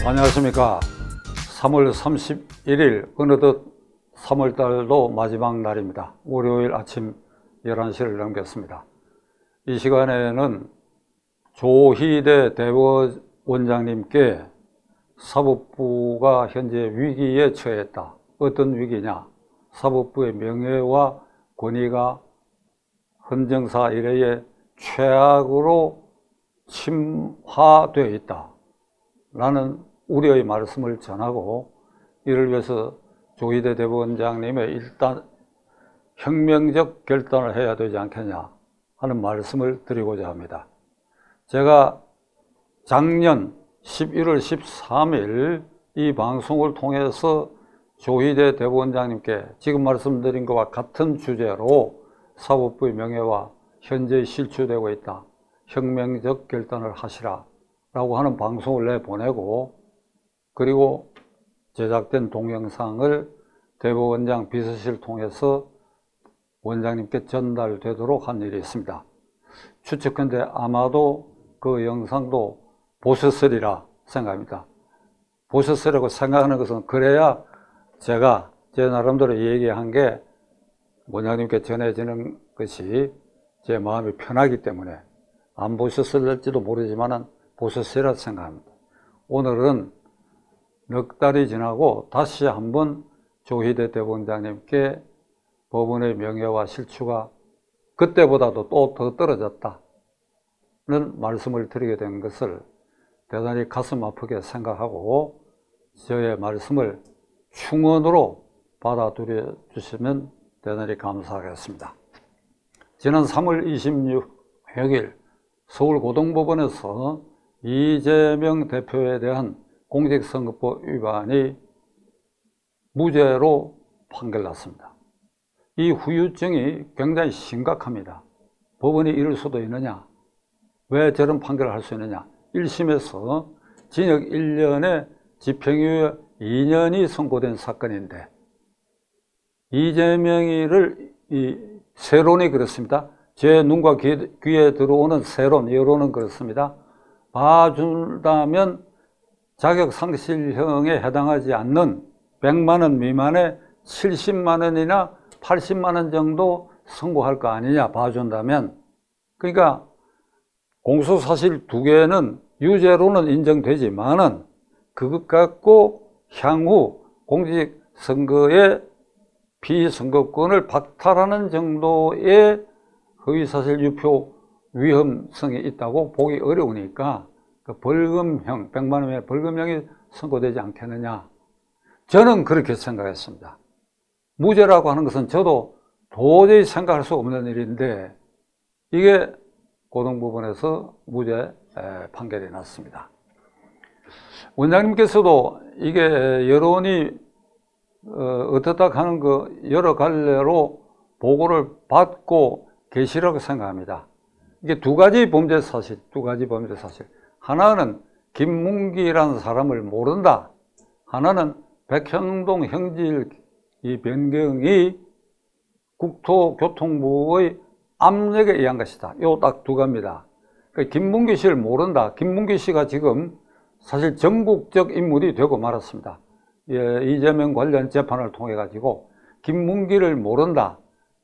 안녕하십니까. 3월 31일 어느덧 3월달도 마지막 날입니다. 월요일 아침 11시를 넘겼습니다. 이 시간에는 조희대 대법원장님께 사법부가 현재 위기에 처했다. 어떤 위기냐? 사법부의 명예와 권위가 헌정사 이래의 최악으로 침화되어 있다 라는 우려의 말씀을 전하고, 이를 위해서 조희대 대법원장님의 일단 혁명적 결단을 해야 되지 않겠냐 하는 말씀을 드리고자 합니다. 제가 작년 11월 13일 이 방송을 통해서 조희대 대법원장님께 지금 말씀드린 것과 같은 주제로 사법부의 명예와 현재 실추되고 있다, 혁명적 결단을 하시라 라고 하는 방송을 내보내고, 그리고 제작된 동영상을 대법원장 비서실을 통해서 원장님께 전달되도록 한 일이 있습니다. 추측컨대 아마도 그 영상도 보셨으리라 생각합니다. 보셨으리라고 생각하는 것은, 그래야 제가 제 나름대로 얘기한 게 원장님께 전해지는 것이 제 마음이 편하기 때문에 안 보셨을지도 모르지만 보셨으리라 생각합니다. 오늘은 넉 달이 지나고 다시 한번 조희대 대법원장님께 법원의 명예와 실추가 그때보다도 또 더 떨어졌다는 말씀을 드리게 된 것을 대단히 가슴 아프게 생각하고, 저의 말씀을 충언으로 받아들여 주시면 대단히 감사하겠습니다. 지난 3월 26일 서울고등법원에서 이재명 대표에 대한 공직선거법 위반이 무죄로 판결났습니다. 이 후유증이 굉장히 심각합니다. 법원이 이럴 수도 있느냐? 왜 저런 판결을 할 수 있느냐? 1심에서 징역 1년에 집행유예 2년이 선고된 사건인데, 이재명이를 세론이 그렇습니다. 제 눈과 귀에 들어오는 세론, 여론은 그렇습니다. 봐준다면 자격상실형에 해당하지 않는 100만 원 미만의 70만 원이나 80만 원 정도 선고할 거 아니냐, 봐준다면. 그러니까 공소사실 2개는 유죄로는 인정되지만은 그것 갖고 향후 공직선거의 비선거권을 박탈하는 정도의 허위사실 유포 위험성이 있다고 보기 어려우니까 그 벌금형, 100만 원의 벌금형이 선고되지 않겠느냐. 저는 그렇게 생각했습니다. 무죄라고 하는 것은 저도 도저히 생각할 수 없는 일인데, 이게 고등법원에서 무죄 판결이 났습니다. 원장님께서도 이게 여론이 어떻다 하는 거 여러 갈래로 보고를 받고 계시라고 생각합니다. 이게 두 가지 범죄 사실. 하나는 김문기라는 사람을 모른다. 하나는 백현동 형질 이 변경이 국토교통부의 압력에 의한 것이다. 요 딱 두 가지입니다. 그러니까 김문기 씨를 모른다. 김문기 씨가 지금 사실 전국적 인물이 되고 말았습니다. 이재명 관련 재판을 통해 가지고 김문기를 모른다.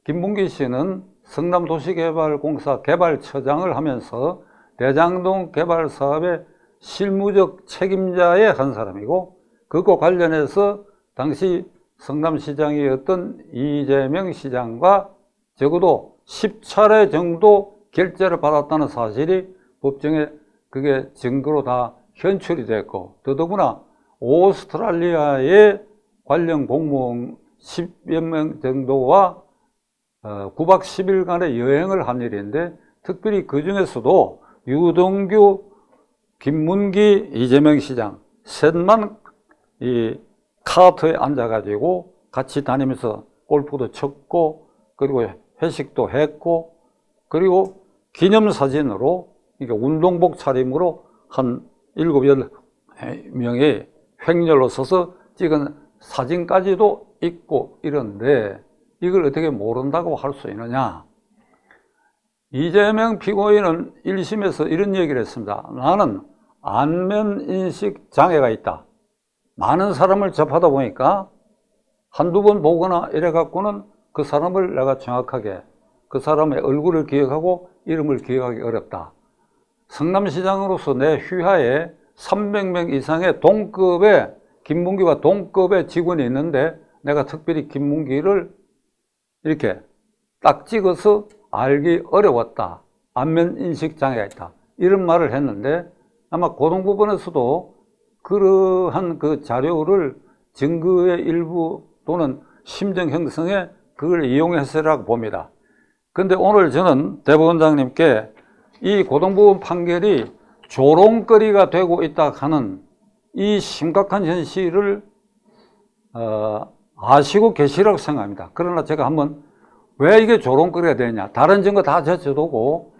김문기 씨는 성남도시개발공사 개발처장을 하면서 대장동 개발 사업의 실무적 책임자의 한 사람이고, 그것과 관련해서 당시 성남시장이었던 이재명 시장과 적어도 10차례 정도 결재를 받았다는 사실이 법정에 그게 증거로 다 현출이 됐고, 더더구나 오스트랄리아의 관련 공무원 10여 명 정도와 9박 10일간의 여행을 한 일인데, 특별히 그 중에서도 유동규, 김문기, 이재명 시장 셋만 이 카트에 앉아가지고 같이 다니면서 골프도 쳤고, 그리고 회식도 했고, 그리고 기념사진으로, 그러니까 운동복 차림으로 한 7, 8명이 횡렬로 서서 찍은 사진까지도 있고 이런데, 이걸 어떻게 모른다고 할 수 있느냐. 이재명 피고인은 1심에서 이런 얘기를 했습니다. 나는 안면인식 장애가 있다. 많은 사람을 접하다 보니까 한두 번 보거나 이래 갖고는 그 사람을 내가 정확하게 그 사람의 얼굴을 기억하고 이름을 기억하기 어렵다. 성남시장으로서 내 휘하에 300명 이상의 동급의 김문기와 동급의 직원이 있는데 내가 특별히 김문기를 이렇게 딱 찍어서 알기 어려웠다. 안면인식 장애가 있다. 이런 말을 했는데 아마 고등법원에서도 그러한 그 자료를 증거의 일부 또는 심정 형성에 그걸 이용했으라고 봅니다. 근데 오늘 저는 대법원장님께 이 고등법원 판결이 조롱거리가 되고 있다 하는 이 심각한 현실을 아시고 계시라고 생각합니다. 그러나 제가 한번 왜 이게 조롱거리가 되냐. 다른 증거 다 제쳐두고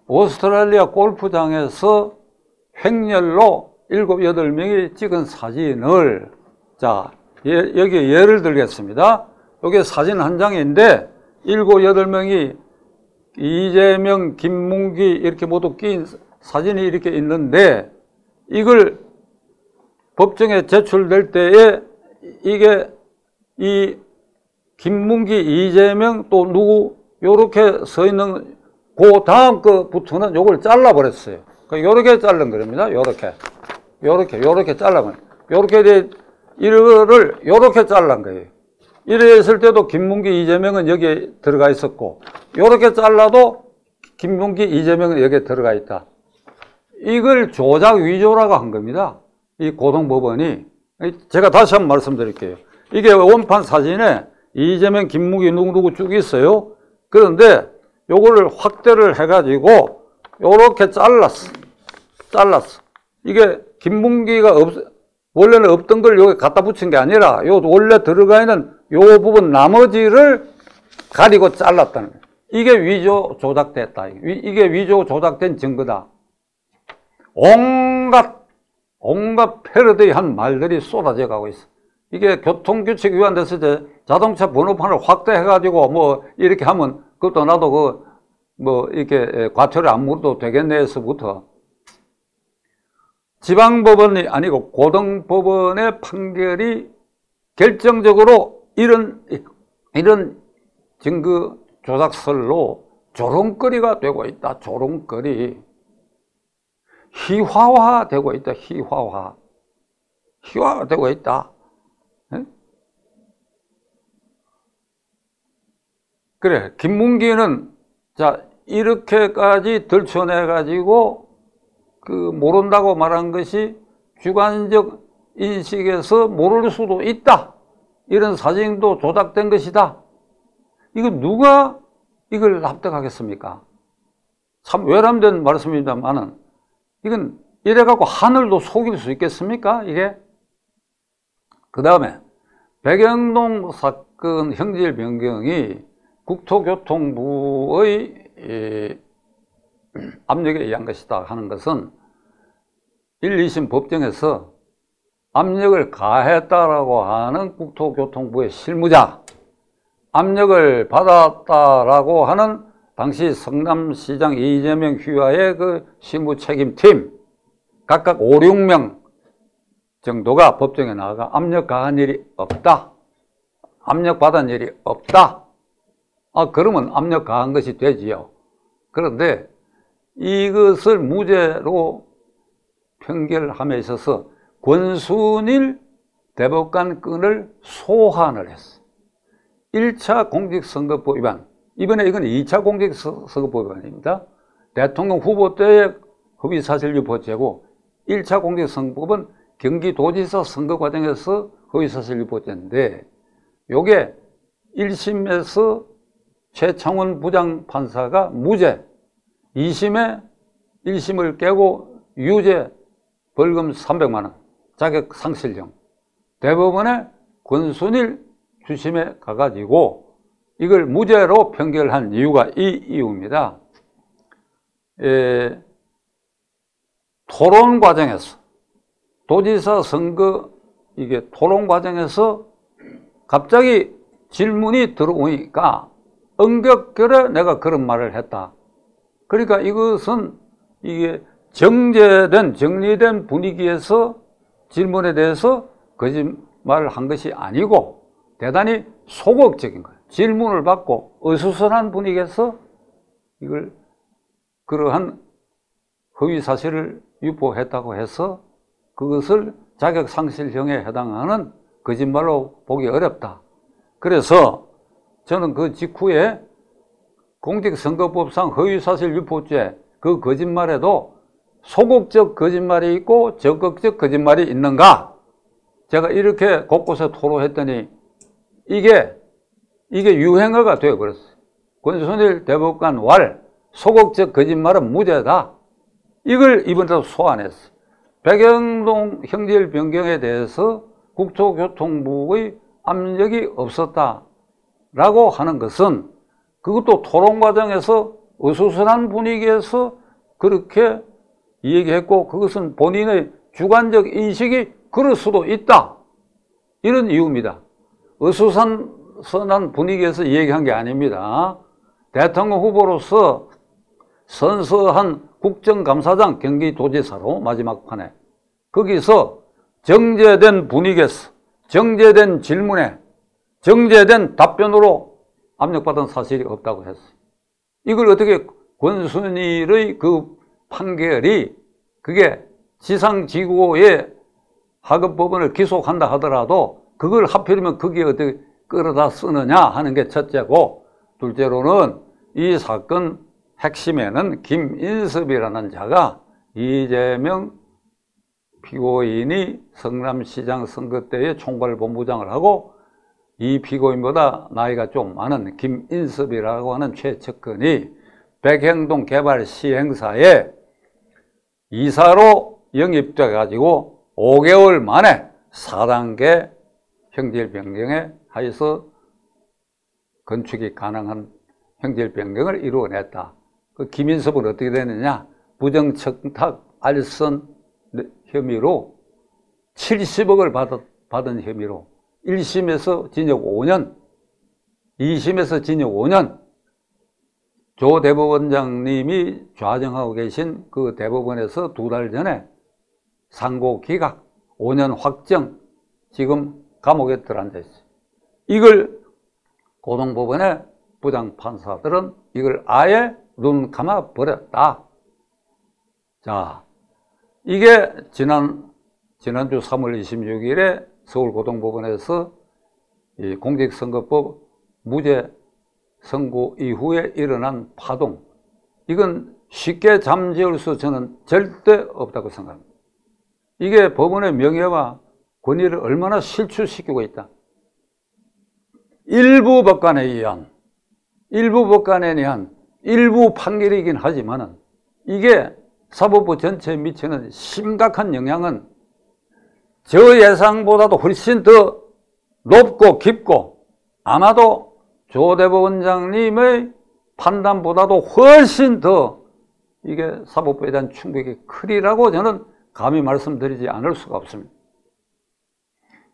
오스트레일리아 골프장에서 횡렬로 7, 8명이 찍은 사진을 자 여기 예를 들겠습니다. 여기 사진 한 장인데 7, 8명이 이재명, 김문기 이렇게 모두 낀 사진이 이렇게 있는데 이걸 법정에 제출될 때에 이게 이 김문기, 이재명 또 누구 요렇게 서 있는 그 다음 거부터는 요걸 잘라버렸어요. 요렇게 자른 겁니다. 요렇게 잘라버려. 요렇게 이거를 요렇게 잘란 거예요. 이래 있을 때도 김문기, 이재명은 여기에 들어가 있었고 요렇게 잘라도 김문기, 이재명은 여기에 들어가 있다. 이걸 조작 위조라고 한 겁니다. 이 고등법원이. 제가 다시 한번 말씀드릴게요. 이게 원판 사진에 이재명, 김문기 누구 쭉 있어요. 그런데 요거를 확대를 해가지고 요렇게 잘랐어. 이게 김문기가 원래는 없던 걸 여기 갖다 붙인 게 아니라 요 원래 들어가 있는 요 부분 나머지를 가리고 잘랐다는 거예요. 이게 위조 조작됐다. 이게 위조 조작된 증거다. 온갖 패러디한 말들이 쏟아져 가고 있어. 이게 교통규칙 위반됐을 때 자동차 번호판을 확대해가지고 뭐 이렇게 하면 그것도 나도 뭐 이렇게 과태료 안 물어도 되겠네 해서부터 지방법원이 아니고 고등법원의 판결이 결정적으로 이런 증거 조작설로 조롱거리가 되고 있다. 조롱거리. 희화화되고 있다. 희화화되고 있다. 네? 그래, 김문기는 자 이렇게까지 들춰내가지고 모른다고 말한 것이 주관적 인식에서 모를 수도 있다. 이런 사진도 조작된 것이다. 이거 누가 이걸 납득하겠습니까? 참 외람된 말씀입니다만은 이건 이래갖고 하늘도 속일 수 있겠습니까? 이게? 그 다음에 백영동 사건 형질 변경이 국토교통부의 압력에 의한 것이다 하는 것은 1, 2심 법정에서 압력을 가했다라고 하는 국토교통부의 실무자, 압력을 받았다라고 하는 당시 성남시장 이재명 휘하의 그 실무책임팀 각각 5, 6명 정도가 법정에 나가 압력 가한 일이 없다. 압력 받은 일이 없다. 그러면 압력 가한 것이 되지요. 그런데 이것을 무죄로 판결함에 있어서 권순일 대법관건을 소환을 했어. 1차 공직선거법 위반. 이번에 이건 2차 공직선거법 위반입니다. 대통령 후보 때의 허위사실유포죄고 1차 공직선거법은 경기도지사 선거 과정에서 허위사실유포죄인데 요게 1심에서 최창원 부장판사가 무죄, 2심에 1심을 깨고 유죄, 벌금 300만 원, 자격 상실령. 대법원에 권순일 주심에 가가지고 이걸 무죄로 판결한 이유가 이 이유입니다. 토론 과정에서 도지사 선거 이게 토론 과정에서 갑자기 질문이 들어오니까 응격결에 내가 그런 말을 했다. 그러니까 이것은 이게 정리된 분위기에서 질문에 대해서 거짓말을 한 것이 아니고 대단히 소극적인 거예요. 질문을 받고 어수선한 분위기에서 이걸 그러한 허위 사실을 유포했다고 해서 그것을 자격상실형에 해당하는 거짓말로 보기 어렵다. 그래서 저는 그 직후에 공직선거법상 허위사실 유포죄 그 거짓말에도 소극적 거짓말이 있고 적극적 거짓말이 있는가? 제가 이렇게 곳곳에 토로했더니 이게 유행어가 되어버렸어요. 권순일 대법관 왈 소극적 거짓말은 무죄다. 이걸 이번에도 소환했어요. 백영동 형질 변경에 대해서 국토교통부의 압력이 없었다라고 하는 것은 그것도 토론 과정에서 어수선한 분위기에서 그렇게 얘기했고 그것은 본인의 주관적 인식이 그럴 수도 있다. 이런 이유입니다. 어수선한 분위기에서 얘기한 게 아닙니다. 대통령 후보로서 선서한 국정감사장 경기도지사로 마지막 판에 거기서 정제된 분위기에서 정제된 질문에 정제된 답변으로 압력받은 사실이 없다고 했어요. 이걸 어떻게 권순일의 그 판결이 그게 지상지구의 하급법원을 기소한다 하더라도 그걸 하필이면 거기에 어떻게 끌어다 쓰느냐 하는 게 첫째고, 둘째로는 이 사건 핵심에는 김인섭이라는 자가 이재명 피고인이 성남시장 선거 때에 총괄본부장을 하고 이 피고인보다 나이가 좀 많은 김인섭이라고 하는 최측근이 백행동 개발 시행사에 이사로 영입돼 가지고 5개월 만에 4단계 형질 변경에 하여서 건축이 가능한 형질 변경을 이루어냈다. 그 김인섭은 어떻게 되느냐? 부정청탁 알선 혐의로 70억을 받은 혐의로 1심에서 징역 5년, 2심에서 징역 5년, 조 대법원장님이 좌정하고 계신 그 대법원에서 2달 전에 상고 기각, 5년 확정, 지금 감옥에 들어앉아 있어요. 이걸 고등법원의 부장판사들은 이걸 아예 눈 감아 버렸다. 자, 이게 지난주 3월 26일에 서울고등법원에서 이 공직선거법 무죄 선고 이후에 일어난 파동, 이건 쉽게 잠재울 수 저는 절대 없다고 생각합니다. 이게 법원의 명예와 권위를 얼마나 실추시키고 있다. 일부 법관에 의한 일부 판결이긴 하지만은 이게 사법부 전체에 미치는 심각한 영향은 저 예상보다도 훨씬 더 높고 깊고 아마도 조 대법원장님의 판단보다도 훨씬 더 이게 사법부에 대한 충격이 크리라고 저는 감히 말씀드리지 않을 수가 없습니다.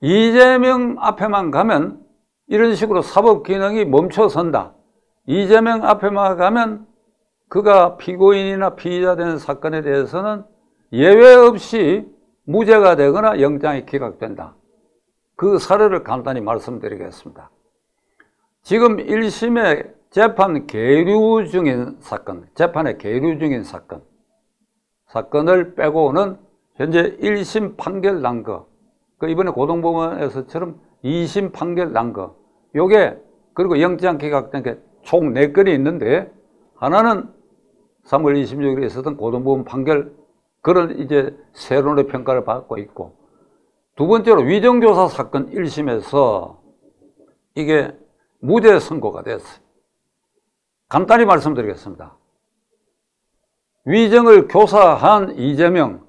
이재명 앞에만 가면 이런 식으로 사법 기능이 멈춰선다. 이재명 앞에만 가면 그가 피고인이나 피의자 된 사건에 대해서는 예외 없이 무죄가 되거나 영장이 기각된다. 그 사례를 간단히 말씀드리겠습니다. 지금 1심에 재판에 계류 중인 사건을 빼고는 현재 1심 판결 난 거, 이번에 고등법원에서처럼 2심 판결 난 거, 요게 그리고 영장 기각된 게 총 4건이 있는데, 하나는 3월 26일에 있었던 고등법원 판결, 그런 이제 세론의 평가를 받고 있고, 두 번째로 위정교사 사건 1심에서 이게 무죄 선고가 됐어요. 간단히 말씀드리겠습니다. 위정을 교사한 이재명,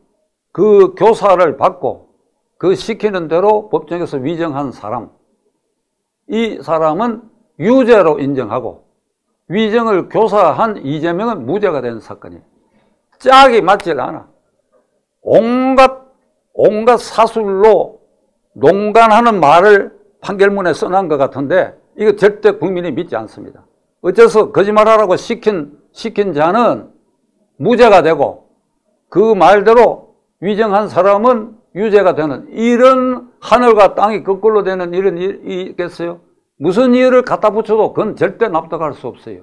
그 교사를 받고 그 시키는 대로 법정에서 위정한 사람, 이 사람은 유죄로 인정하고 위정을 교사한 이재명은 무죄가 된 사건이에요. 짝이 맞질 않아. 온갖 사술로 농간하는 말을 판결문에 써놓은 것 같은데 이거 절대 국민이 믿지 않습니다. 어째서 거짓말하라고 시킨 자는 무죄가 되고 그 말대로 위정한 사람은 유죄가 되는, 이런 하늘과 땅이 거꾸로 되는 이런 일이 있겠어요? 무슨 이유를 갖다 붙여도 그건 절대 납득할 수 없어요.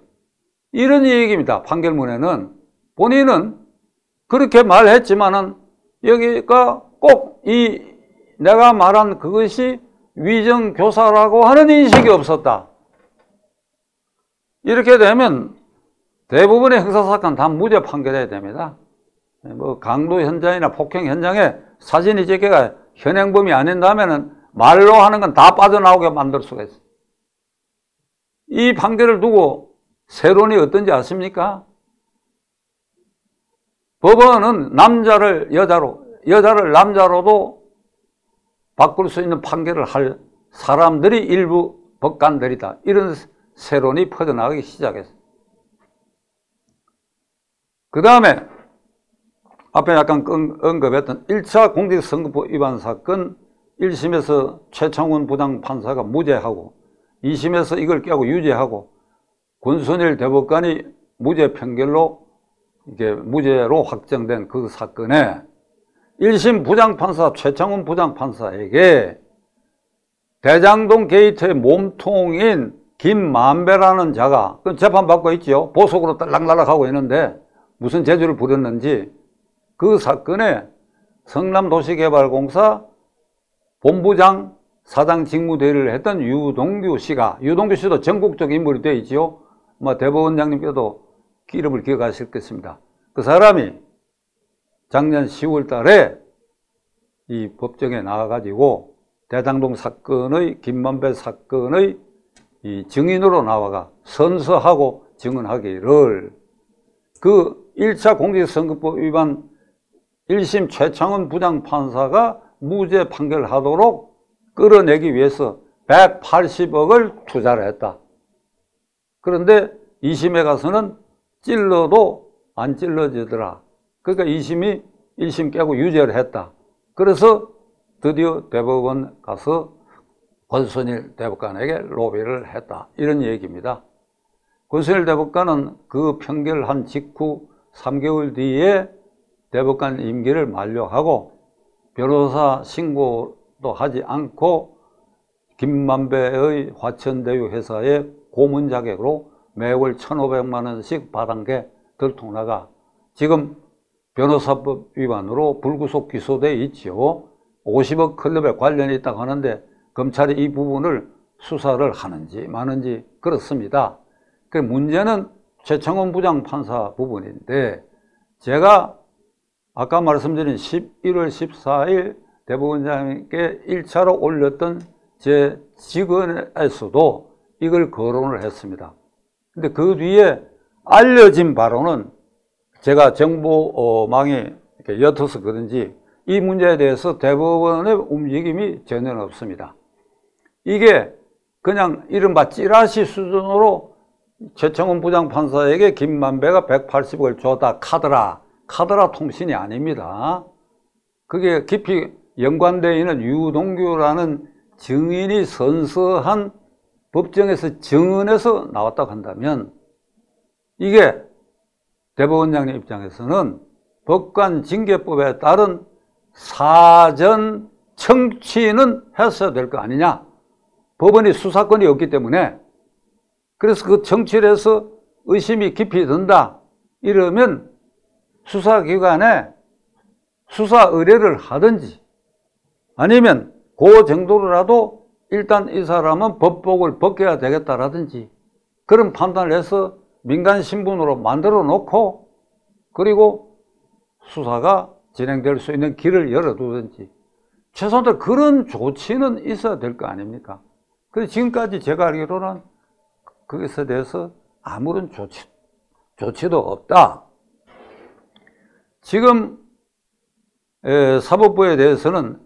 이런 얘기입니다. 판결문에는 본인은 그렇게 말했지만은 여기가 꼭 내가 말한 그것이 위정교사라고 하는 인식이 없었다. 이렇게 되면 대부분의 형사사건 다 무죄 판결해야 됩니다. 뭐 강도 현장이나 폭행 현장에 사진이 찍혀가 현행범이 아닌다면은 말로 하는 건 다 빠져나오게 만들 수가 있어요. 이 판결을 두고 세론이 어떤지 아십니까? 법원은 남자를 여자로, 여자를 남자로도 바꿀 수 있는 판결을 할 사람들이 일부 법관들이다. 이런 세론이 퍼져나가기 시작했어요. 그 다음에 앞에 약간 언급했던 1차 공직선거법 위반 사건 1심에서 최창훈 부장판사가 무죄하고 2심에서 이걸 깨고 유죄하고 권순일 대법관이 무죄 판결로 이게 무죄로 확정된 그 사건에 1심 부장판사 최창훈 부장판사에게 대장동 게이트의 몸통인 김만배라는 자가 재판받고 있죠. 보석으로 딸락날락하고 있는데 무슨 재주를 부렸는지 그 사건에 성남도시개발공사 본부장 사장 직무대리를 했던 유동규 씨가, 유동규 씨도 전국적 인물이 되어 있죠. 대법원장님께도 이름을 기억하실 것입니다. 그 사람이 작년 10월 달에 이 법정에 나와가지고 대장동 사건의, 김만배 사건의 이 증인으로 나와가 선서하고 증언하기를 그 1차 공직선거법 위반 1심 최창훈 부장판사가 무죄 판결하도록 끌어내기 위해서 180억을 투자를 했다. 그런데 2심에 가서는 찔러도 안 찔러지더라. 그러니까 2심이 1심 깨고 유죄를 했다. 그래서 드디어 대법원 가서 권순일 대법관에게 로비를 했다. 이런 얘기입니다. 권순일 대법관은 그 판결한 직후 3개월 뒤에 대법관 임기를 만료하고 변호사 신고도 하지 않고 김만배의 화천대유 회사의 고문 자격으로 매월 1,500만 원씩 받은 게 들통나가 지금 변호사법 위반으로 불구속 기소돼 있죠. 50억 클럽에 관련이 있다고 하는데 검찰이 이 부분을 수사를 하는지 마는지 그렇습니다. 그 문제는 최창훈 부장판사 부분인데 제가 아까 말씀드린 11월 14일 대법원장님께 1차로 올렸던 제 직언에서도 이걸 거론을 했습니다. 근데 그 뒤에 알려진 바로는 제가 정보망이 이렇게 옅어서 그런지 이 문제에 대해서 대법원의 움직임이 전혀 없습니다. 이게 그냥 이른바 찌라시 수준으로 최창훈 부장판사에게 김만배가 180억을 줬다 카더라 통신이 아닙니다. 그게 깊이 연관되어 있는 유동규라는 증인이 선서한 법정에서 증언에서 나왔다고 한다면 이게 대법원장님 입장에서는 법관징계법에 따른 사전 청취는 했어야 될 거 아니냐. 법원이 수사권이 없기 때문에 그래서 그 청취를 해서 의심이 깊이 든다. 이러면 수사기관에 수사 의뢰를 하든지 아니면 그 정도로라도 일단 이 사람은 법복을 벗겨야 되겠다라든지 그런 판단을 해서 민간 신분으로 만들어 놓고 그리고 수사가 진행될 수 있는 길을 열어두든지 최소한 그런 조치는 있어야 될 거 아닙니까? 그래서 지금까지 제가 알기로는 그것에 대해서 아무런 조치도 없다. 지금 사법부에 대해서는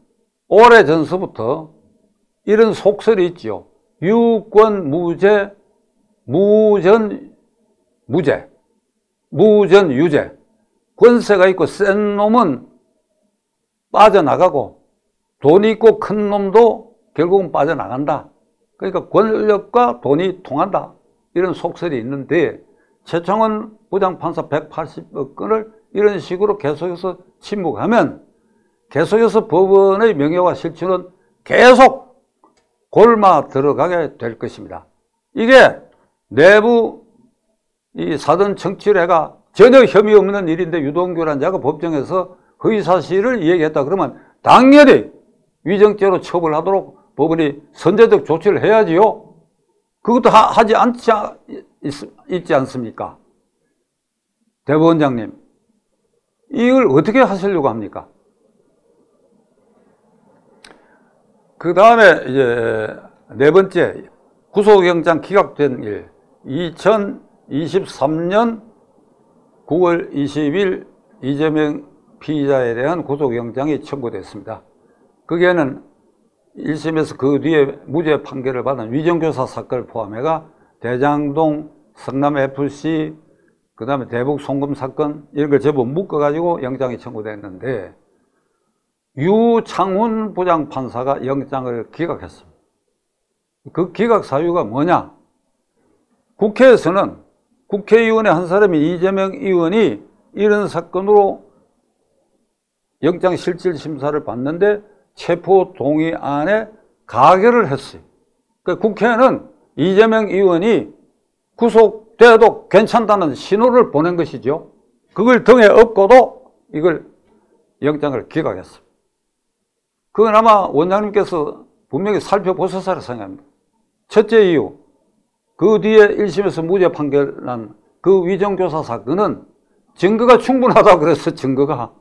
오래전서부터 이런 속설이 있죠. 유권 무죄, 무전 유죄. 권세가 있고 센 놈은 빠져나가고 돈 있고 큰 놈도 결국은 빠져나간다. 그러니까 권력과 돈이 통한다. 이런 속설이 있는데 최창훈 부장판사 180억 건을 이런 식으로 계속해서 침묵하면 계속해서 법원의 명예와 실추는 계속 골마 들어가게 될 것입니다. 이게 내부 이 사전 청취례가 전혀 혐의 없는 일인데 유동규라는 자가 법정에서 허위사실을 얘기했다 그러면 당연히 위정죄로 처벌하도록 법원이 선제적 조치를 해야지요. 그것도 하지 있지 않습니까? 대법원장님, 이걸 어떻게 하시려고 합니까? 그 다음에 이제 네 번째, 구속영장 기각된 일. 2023년 9월 20일 이재명 피의자에 대한 구속영장이 청구됐습니다. 거기에는 1심에서 그 뒤에 무죄 판결을 받은 위정교사 사건을 포함해가 대장동, 성남FC, 그 다음에 대북 송금 사건 이런 걸 전부 묶어가지고 영장이 청구됐는데 유창훈 부장판사가 영장을 기각했습니다. 그 기각 사유가 뭐냐? 국회에서는 국회의원의 한 사람이 이재명 의원이 이런 사건으로 영장실질심사를 받는데 체포동의안에 가결을 했어요. 그러니까 국회는 이재명 의원이 구속돼도 괜찮다는 신호를 보낸 것이죠. 그걸 등에 업고도 이걸 영장을 기각했습니다. 그건 아마 원장님께서 분명히 살펴보셨을 생각합니다. 첫째 이유, 그 뒤에 1심에서 무죄 판결난 그 위정교사 사건은 증거가 충분하다 그랬어. 증거가.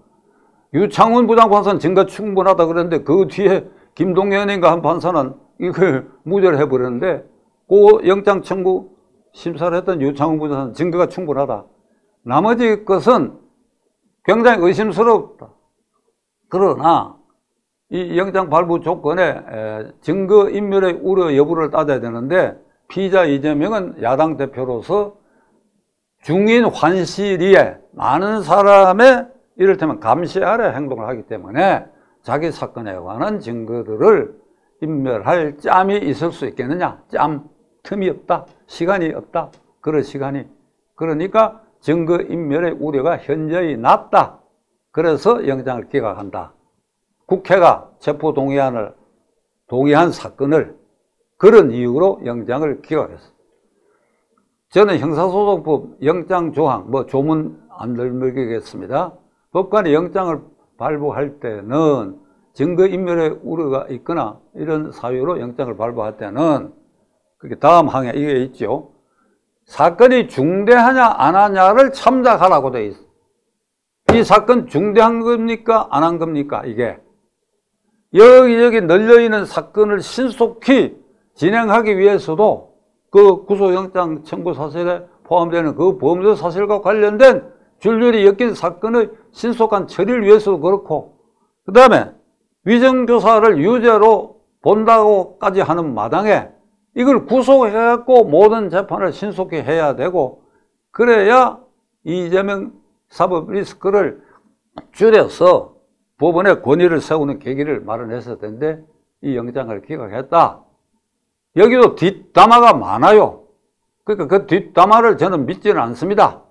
유창훈 부장판사는 증거 충분하다 그랬는데 그 뒤에 김동연인가 한 판사는 이걸 무죄를 해버렸는데 그 영장 청구 심사를 했던 유창훈 부장판사는 증거가 충분하다. 나머지 것은 굉장히 의심스럽다. 그러나 이 영장 발부 조건에 증거인멸의 우려 여부를 따져야 되는데 피의자 이재명은 야당 대표로서 중인 환시리에 많은 사람의 이를테면 감시 아래 행동을 하기 때문에 자기 사건에 관한 증거들을 인멸할 짬이 있을 수 있겠느냐? 틈이 없다. 시간이 없다. 그럴 시간이. 그러니까 증거인멸의 우려가 현저히 낮다. 그래서 영장을 기각한다. 국회가 체포동의안을 동의한 사건을 그런 이유로 영장을 기각했습니다. 저는 형사소송법 영장조항, 조문 안 늘먹이겠습니다. 법관이 영장을 발부할 때는 증거인멸의 우려가 있거나 이런 사유로 영장을 발부할 때는 그게 다음 항에 이게 있죠. 사건이 중대하냐 안 하냐를 참작하라고 되어 있어요. 이 사건 중대한 겁니까 안 한 겁니까 이게. 여기저기 널려있는 사건을 신속히 진행하기 위해서도 그 구속영장 청구 사실에 포함되는 그 범죄 사실과 관련된 줄줄이 엮인 사건의 신속한 처리를 위해서도 그렇고 그 다음에 위정교사를 유죄로 본다고까지 하는 마당에 이걸 구속해갖고 모든 재판을 신속히 해야 되고 그래야 이재명 사법 리스크를 줄여서 법원의 권위를 세우는 계기를 마련했을 텐데 이 영장을 기각했다. 여기도 뒷담화가 많아요. 그러니까 그 뒷담화를 저는 믿지는 않습니다.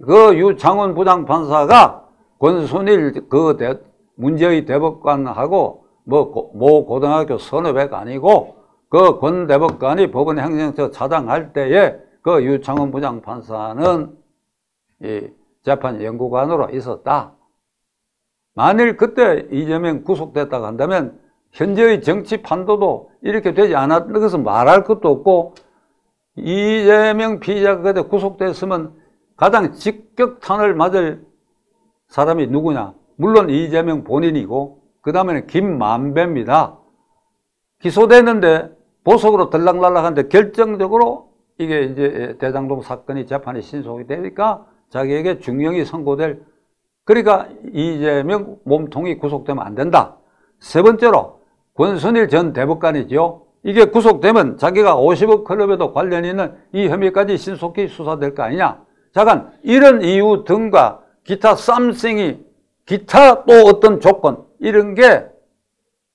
그 유창훈 부장판사가 권순일 문재의 대법관하고 모 고등학교 선후배가 아니고 그 권 대법관이 법원 행정처 차장할 때에 그 유창훈 부장판사는 이 재판 연구관으로 있었다. 만일 그때 이재명 구속됐다고 한다면 현재의 정치 판도도 이렇게 되지 않았던 것은 말할 것도 없고 이재명 피의자가 그때 구속됐으면 가장 직격탄을 맞을 사람이 누구냐? 물론 이재명 본인이고 그 다음에는 김만배입니다. 기소됐는데 보석으로 들락날락하는데 결정적으로 이게 이제 대장동 사건이 재판이 신속이 되니까 자기에게 중형이 선고될 그러니까 이재명 몸통이 구속되면 안 된다. 세 번째로 권순일 전 대법관이죠. 이게 구속되면 자기가 50억 클럽에도 관련이 있는 이 혐의까지 신속히 수사될 거 아니냐. 잠깐 이런 이유 등과 기타 쌈생이 기타 또 어떤 조건 이런 게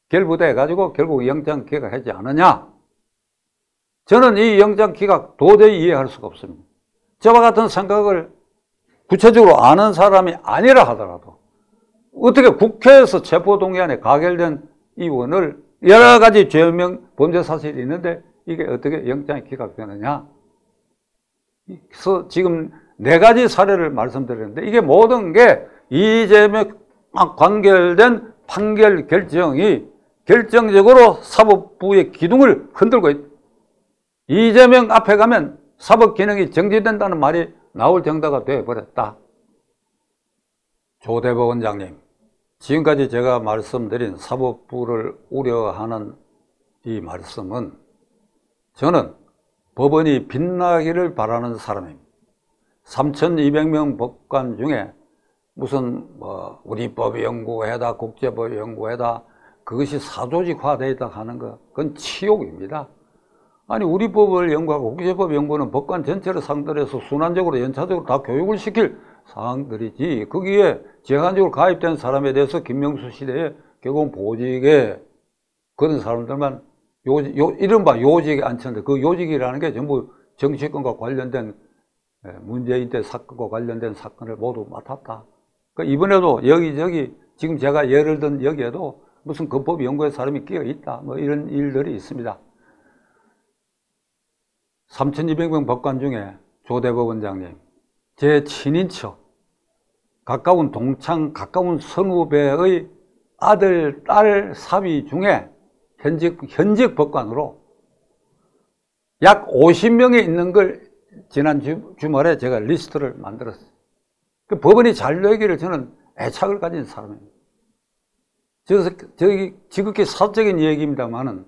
결부돼 가지고 결국 영장 기각하지 않느냐. 저는 이 영장 기각 도저히 이해할 수가 없습니다. 저와 같은 생각을 구체적으로 아는 사람이 아니라 하더라도 어떻게 국회에서 체포동의안에 가결된 의원을 여러 가지 죄명 범죄 사실이 있는데 이게 어떻게 영장이 기각되느냐. 그래서 지금 4가지 사례를 말씀드렸는데 이게 모든 게 이재명 관계된 판결 결정이 결정적으로 사법부의 기둥을 흔들고 있다. 이재명 앞에 가면 사법 기능이 정지된다는 말이 나올 정도가 되어버렸다. 조대법 원장님, 지금까지 제가 말씀드린 사법부를 우려하는 이 말씀은 저는 법원이 빛나기를 바라는 사람입니다. 3,200명 법관 중에 무슨 우리 법 연구회다, 국제법 연구회다, 그것이 사조직화되어 있다 하는 것, 그건 치욕입니다. 아니 우리 법을 연구하고 국제법 연구는 법관 전체를 상대로 해서 순환적으로 연차적으로 다 교육을 시킬 사항들이지, 거기에 제한적으로 가입된 사람에 대해서 김명수 시대에 결국은 보직에 그런 사람들만 이른바 요직에 앉혔는데 그 요직이라는 게 전부 정치권과 관련된 문재인 때 사건과 관련된 사건을 모두 맡았다. 그러니까 이번에도 여기저기 지금 제가 예를 든 여기에도 무슨 헌법 연구의 사람이 끼어 있다, 뭐 이런 일들이 있습니다. 3,200명 법관 중에 조대법 원장님, 제 친인척, 가까운 동창, 가까운 선후배의 아들, 딸 사위 중에 현직 법관으로 약 50명이 있는 걸 지난 주말에 제가 리스트를 만들었어요. 그 법원이 잘되기를 저는 애착을 가진 사람입니다. 저기 지극히 사적인 얘기입니다만은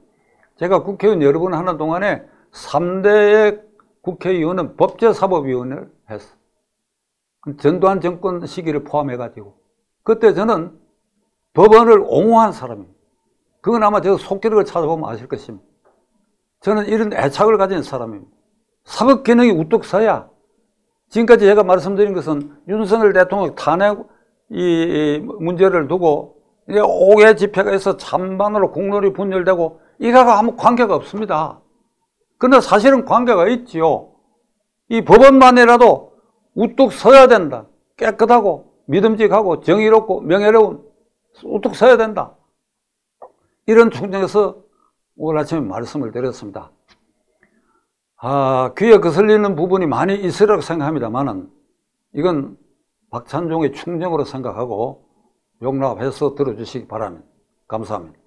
제가 국회의원 여러 번 하는 동안에 3대의 국회의원은 법제사법위원회를 했어. 전두환 정권 시기를 포함해가지고. 그때 저는 법원을 옹호한 사람입니다. 그건 아마 제가 속기록을 찾아보면 아실 것입니다. 저는 이런 애착을 가진 사람입니다. 사법 기능이 우뚝 서야, 지금까지 제가 말씀드린 것은 윤석열 대통령 탄핵 이 문제를 두고 5개 집회가 있어 찬반으로 공론이 분열되고 이거하고 아무 관계가 없습니다. 그런데 사실은 관계가 있지요. 이 법원만이라도 우뚝 서야 된다. 깨끗하고 믿음직하고 정의롭고 명예로운 우뚝 서야 된다. 이런 총정에서 오늘 아침에 말씀을 드렸습니다. 귀에 거슬리는 부분이 많이 있으리라고 생각합니다만은 이건 박찬종의 충정으로 생각하고 용납해서 들어주시기 바랍니다. 감사합니다.